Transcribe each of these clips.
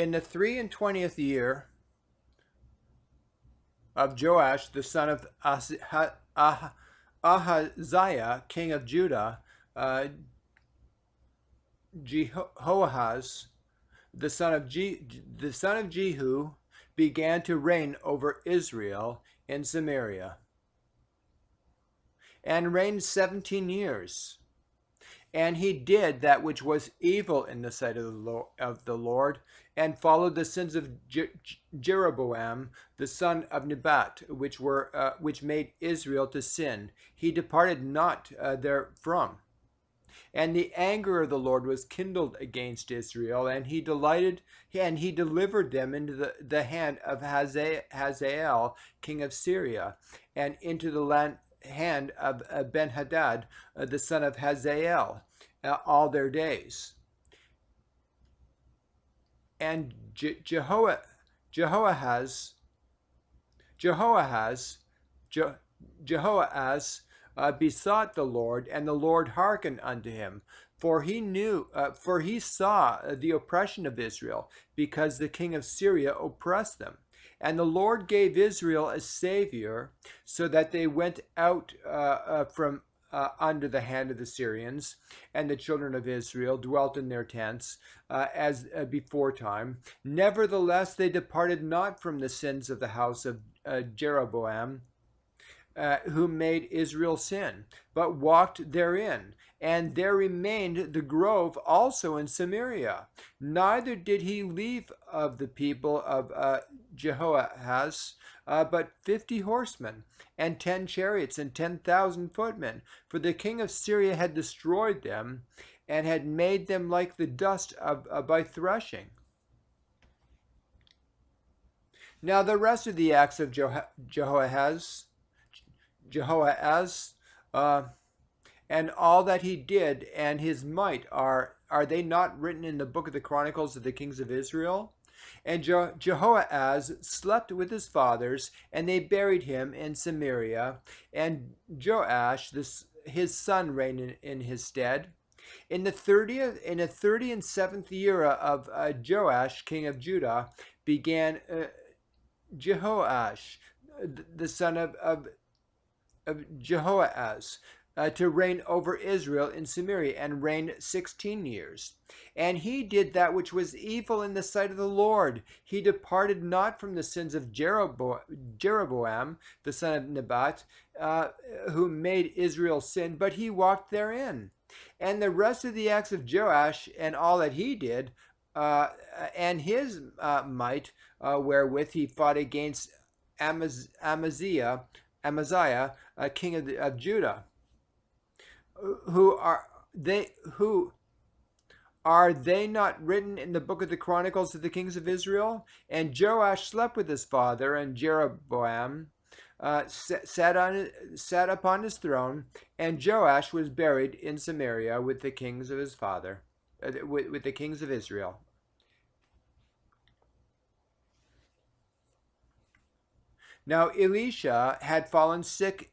In the 23rd year of Joash, the son of Ahaziah, king of Judah, uh, Jehoahaz, the son of Jehu, began to reign over Israel in Samaria, and reigned 17 years. And he did that which was evil in the sight of the Lord, and followed the sins of Jeroboam the son of Nebat, which made Israel to sin. He departed not therefrom. And the anger of the Lord was kindled against Israel, and he delivered them into the hand of Hazael, king of Syria, and into the hand of Ben-Hadad, the son of Hazael, all their days. And Jehoahaz besought the Lord, and the Lord hearkened unto him. For he saw the oppression of Israel, because the king of Syria oppressed them. And the Lord gave Israel a savior, so that they went out from under the hand of the Syrians, and the children of Israel dwelt in their tents as before time. Nevertheless, they departed not from the sins of the house of Jeroboam, who made Israel sin, but walked therein. And there remained the grove also in Samaria. Neither did he leave of the people of Jehoahaz, but 50 horsemen, and 10 chariots, and 10,000 footmen. For the king of Syria had destroyed them, and had made them like the dust by threshing. Now the rest of the acts of Jehoahaz, and all that he did, and his might, are they not written in the book of the Chronicles of the kings of Israel? And Jehoahaz slept with his fathers, and they buried him in Samaria. And Joash, his son, reigned in his stead. In the 37th year of Joash, king of Judah, began Jehoash, the son of Jehoahaz, to reign over Israel in Samaria, and reigned 16 years. And he did that which was evil in the sight of the Lord. He departed not from the sins of Jeroboam, the son of Nebat, who made Israel sin, but he walked therein. And the rest of the acts of Joash, and all that he did, and his might, wherewith he fought against Amaziah, king of Judah. Who are they not written in the book of the Chronicles of the kings of Israel? And Joash slept with his father, and Jeroboam sat upon his throne, and Joash was buried in Samaria with the kings of his father, with the kings of Israel. Now Elisha had fallen sick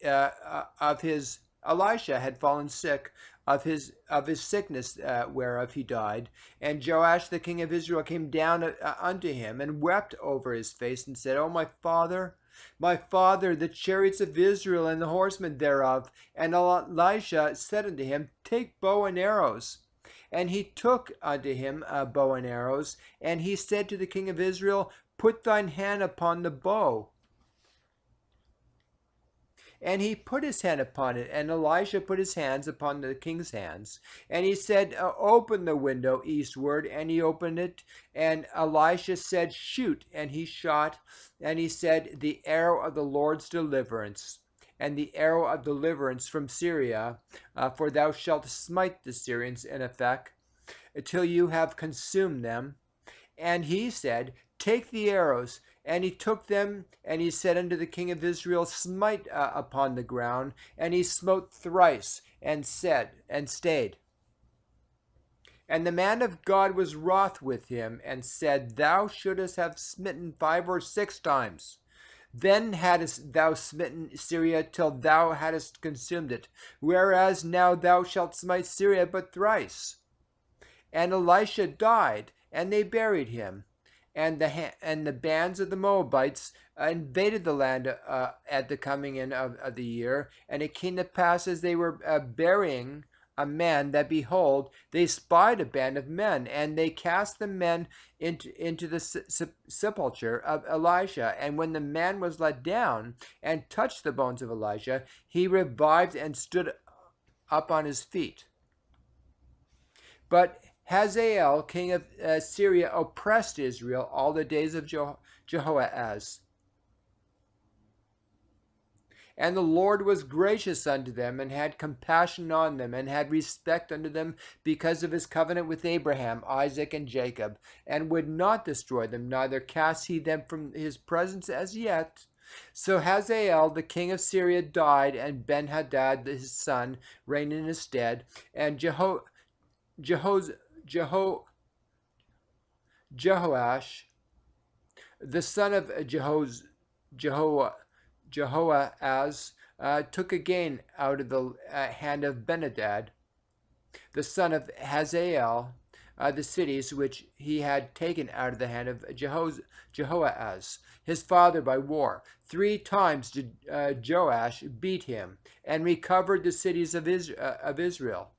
Elisha had fallen sick of his sickness, whereof he died. And Joash the king of Israel came down unto him, and wept over his face, and said, O my father, the chariots of Israel, and the horsemen thereof. And Elisha said unto him, Take bow and arrows. And he took unto him a bow and arrows. And he said to the king of Israel, Put thine hand upon the bow. And he put his hand upon it, and Elisha put his hands upon the king's hands. And he said, Open the window eastward. And he opened it. And Elisha said, Shoot. And he shot. And he said, The arrow of the Lord's deliverance, and the arrow of deliverance from Syria, for thou shalt smite the Syrians in Aphek, till you have consumed them. And he said, Take the arrows. And he took them, and he said unto the king of Israel, Smite upon the ground. And he smote thrice, and stayed. And the man of God was wroth with him, and said, Thou shouldest have smitten 5 or 6 times. Then hadst thou smitten Syria till thou hadst consumed it, whereas now thou shalt smite Syria but thrice. And Elisha died, and they buried him. and the bands of the Moabites invaded the land at the coming in of the year. And it came to pass, as they were burying a man, that behold, they spied a band of men, and they cast the men into the sepulchre of Elisha. And when the man was let down and touched the bones of Elijah, he revived and stood up on his feet. But Hazael, king of Syria, oppressed Israel all the days of Jehoahaz. And the Lord was gracious unto them, and had compassion on them, and had respect unto them, because of his covenant with Abraham, Isaac, and Jacob, and would not destroy them, neither cast he them from his presence as yet. So Hazael, the king of Syria, died, and Ben-Hadad his son reigned in his stead, and Jehoash, the son of Jehoahaz, took again out of the hand of Ben-Hadad, the son of Hazael, the cities which he had taken out of the hand of Jehoahaz, his father, by war. 3 times did Joash beat him, and recovered the cities of Israel.